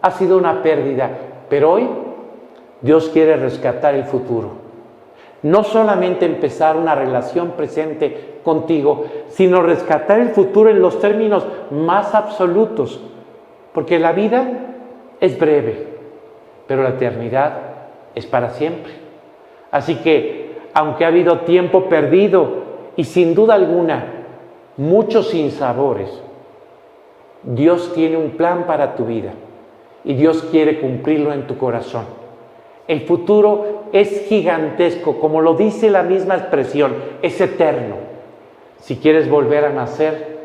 ha sido una pérdida, pero hoy Dios quiere rescatar el futuro. No solamente empezar una relación presente contigo, sino rescatar el futuro en los términos más absolutos, porque la vida es breve, pero la eternidad es para siempre. Así que, aunque ha habido tiempo perdido y sin duda alguna muchos sinsabores, Dios tiene un plan para tu vida y Dios quiere cumplirlo en tu corazón. El futuro es gigantesco, como lo dice la misma expresión, es eterno. Si quieres volver a nacer,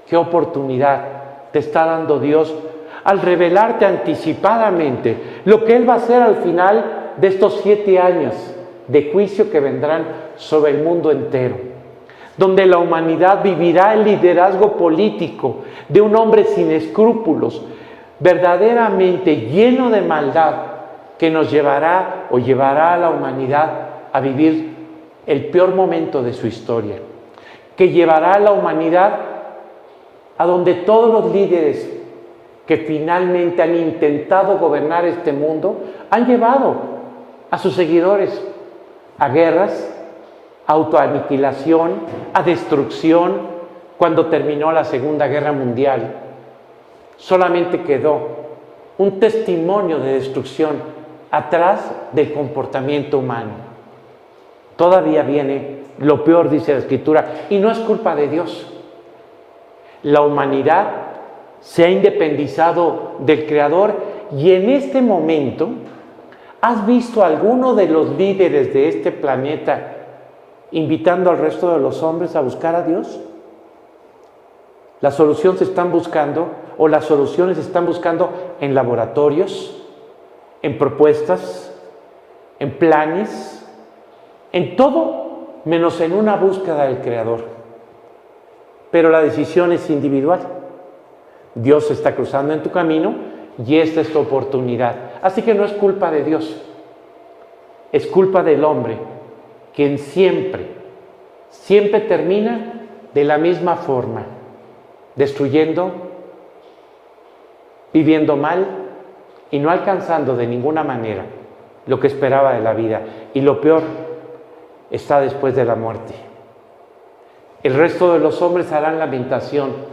qué oportunidad te está dando Dios al revelarte anticipadamente lo que Él va a hacer al final de estos 7 años de juicio que vendrán sobre el mundo entero, donde la humanidad vivirá el liderazgo político de un hombre sin escrúpulos, verdaderamente lleno de maldad, que nos llevará o llevará a la humanidad a vivir el peor momento de su historia, que llevará a la humanidad a donde todos los líderes que finalmente han intentado gobernar este mundo han llevado a sus seguidores a guerras, a autoaniquilación, a destrucción. Cuando terminó la Segunda Guerra Mundial, solamente quedó un testimonio de destrucción atrás del comportamiento humano. Todavía viene lo peor, dice la Escritura, y no es culpa de Dios. La humanidad se ha independizado del Creador, y en este momento, ¿has visto a alguno de los líderes de este planeta invitando al resto de los hombres a buscar a Dios? La solución se están buscando, o las soluciones se están buscando en laboratorios, en propuestas, en planes, en todo menos en una búsqueda del Creador. Pero la decisión es individual. Dios se está cruzando en tu camino y esta es tu oportunidad. Así que no es culpa de Dios, es culpa del hombre, quien siempre termina de la misma forma, destruyendo, viviendo mal y no alcanzando de ninguna manera lo que esperaba de la vida. Y lo peor está después de la muerte. El resto de los hombres harán lamentación,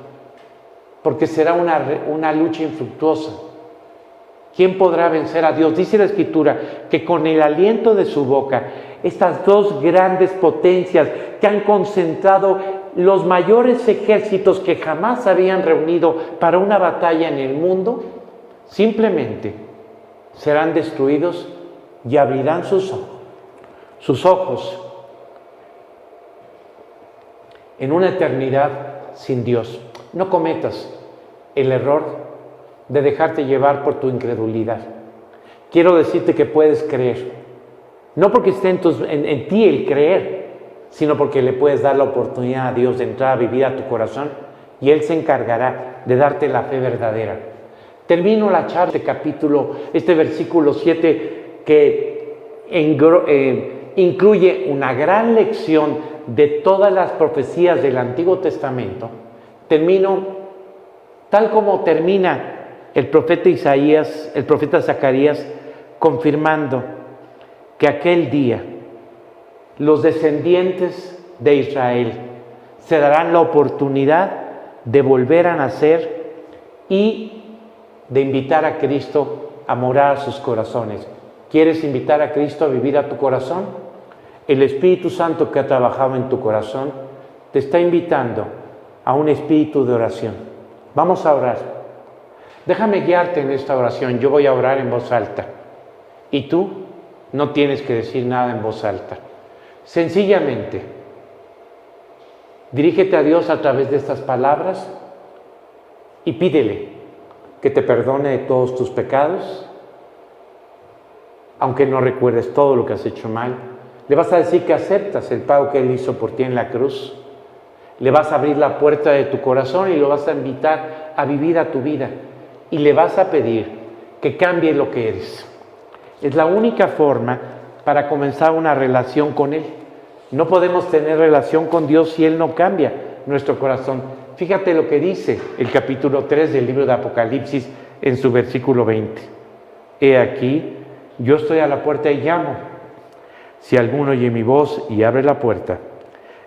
porque será una lucha infructuosa. ¿Quién podrá vencer a Dios? Dice la Escritura que con el aliento de su boca, estas dos grandes potencias que han concentrado los mayores ejércitos que jamás se habían reunido para una batalla en el mundo, simplemente serán destruidos y abrirán sus ojos en una eternidad sin Dios. No cometas el error de dejarte llevar por tu incredulidad. Quiero decirte que puedes creer, no porque esté en ti el creer, sino porque le puedes dar la oportunidad a Dios de entrar a vivir a tu corazón y Él se encargará de darte la fe verdadera. Termino la charla, este versículo 7, que incluye una gran lección de todas las profecías del Antiguo Testamento. Termino tal como termina el profeta Zacarías, confirmando que aquel día los descendientes de Israel se darán la oportunidad de volver a nacer y de invitar a Cristo a morar a sus corazones. ¿Quieres invitar a Cristo a vivir a tu corazón? El Espíritu Santo que ha trabajado en tu corazón te está invitando a un espíritu de oración. Vamos a orar. Déjame guiarte en esta oración. Yo voy a orar en voz alta y tú no tienes que decir nada en voz alta. Sencillamente, dirígete a Dios a través de estas palabras y pídele que te perdone de todos tus pecados, aunque no recuerdes todo lo que has hecho mal. Le vas a decir que aceptas el pago que Él hizo por ti en la cruz. Le vas a abrir la puerta de tu corazón y lo vas a invitar a vivir a tu vida. Y le vas a pedir que cambie lo que eres. Es la única forma para comenzar una relación con Él. No podemos tener relación con Dios si Él no cambia nuestro corazón. Fíjate lo que dice el capítulo 3 del libro de Apocalipsis en su versículo 20. He aquí, yo estoy a la puerta y llamo. Si alguno oye mi voz y abre la puerta,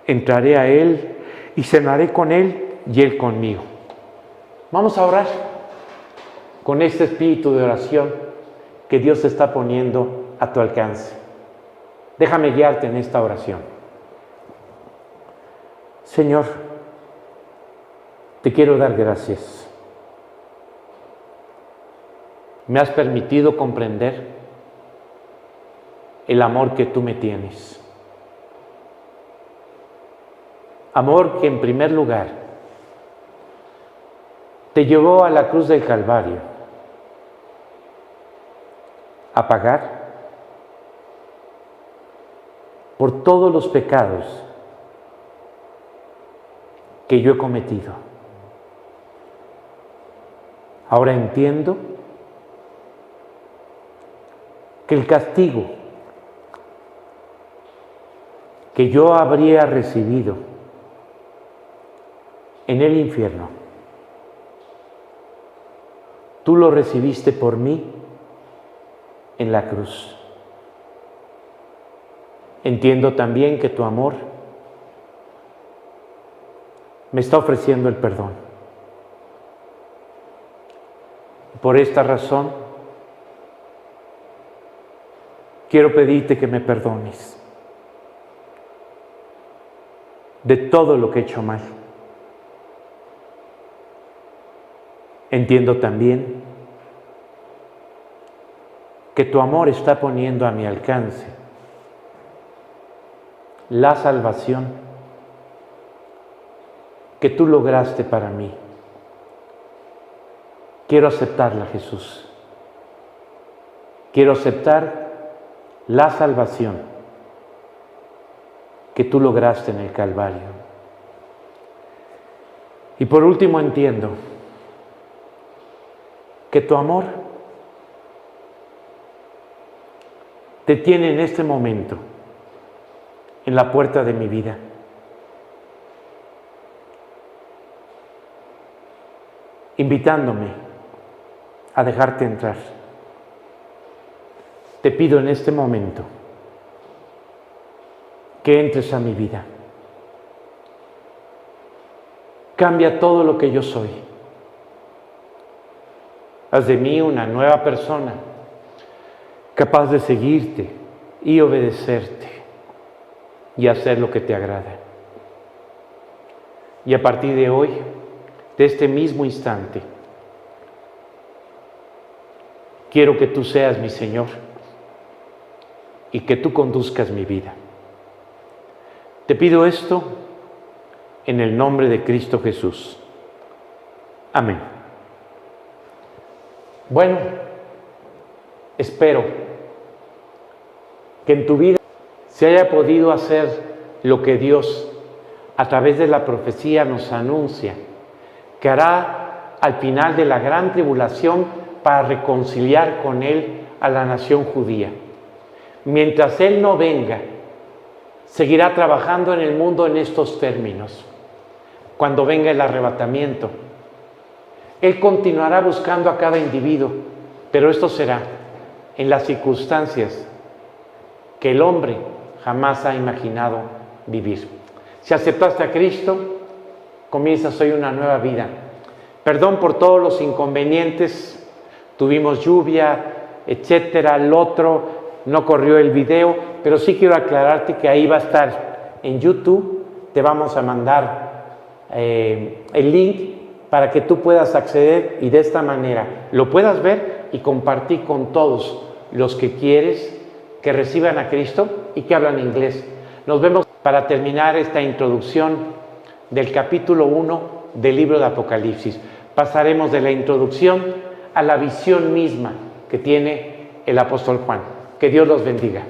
entraré a Él y cenaré con Él y Él conmigo. Vamos a orar con este espíritu de oración que Dios está poniendo a tu alcance. Déjame guiarte en esta oración. Señor, te quiero dar gracias. Me has permitido comprender el amor que tú me tienes. Amor que en primer lugar te llevó a la cruz del Calvario a pagar por todos los pecados que yo he cometido. Ahora entiendo que el castigo que yo habría recibido en el infierno, tú lo recibiste por mí en la cruz. Entiendo también que tu amor me está ofreciendo el perdón. Por esta razón, quiero pedirte que me perdones de todo lo que he hecho mal. Entiendo también que tu amor está poniendo a mi alcance la salvación que tú lograste para mí. Quiero aceptarla, Jesús. Quiero aceptar la salvación que tú lograste en el Calvario. Y por último entiendo que tu amor te tiene en este momento en la puerta de mi vida. Invitándome a dejarte entrar. Te pido en este momento que entres a mi vida. Cambia todo lo que yo soy. Haz de mí una nueva persona, capaz de seguirte y obedecerte y hacer lo que te agrada. Y a partir de hoy, de este mismo instante, quiero que tú seas mi Señor y que tú conduzcas mi vida. Te pido esto en el nombre de Cristo Jesús. Amén. Bueno, espero que en tu vida se haya podido hacer lo que Dios, a través de la profecía, nos anuncia, que hará al final de la gran tribulación para reconciliar con Él a la nación judía. Mientras Él no venga, seguirá trabajando en el mundo en estos términos. Cuando venga el arrebatamiento, Él continuará buscando a cada individuo, pero esto será en las circunstancias que el hombre jamás ha imaginado vivir. Si aceptaste a Cristo, comienzas hoy una nueva vida. Perdón por todos los inconvenientes, tuvimos lluvia, etcétera, el otro, no corrió el video, pero sí quiero aclararte que ahí va a estar en YouTube, te vamos a mandar el link para que tú puedas acceder y de esta manera lo puedas ver y compartir con todos los que quieres que reciban a Cristo y que hablan inglés. Nos vemos para terminar esta introducción del capítulo 1 del libro de Apocalipsis. Pasaremos de la introducción a la visión misma que tiene el apóstol Juan. Que Dios los bendiga.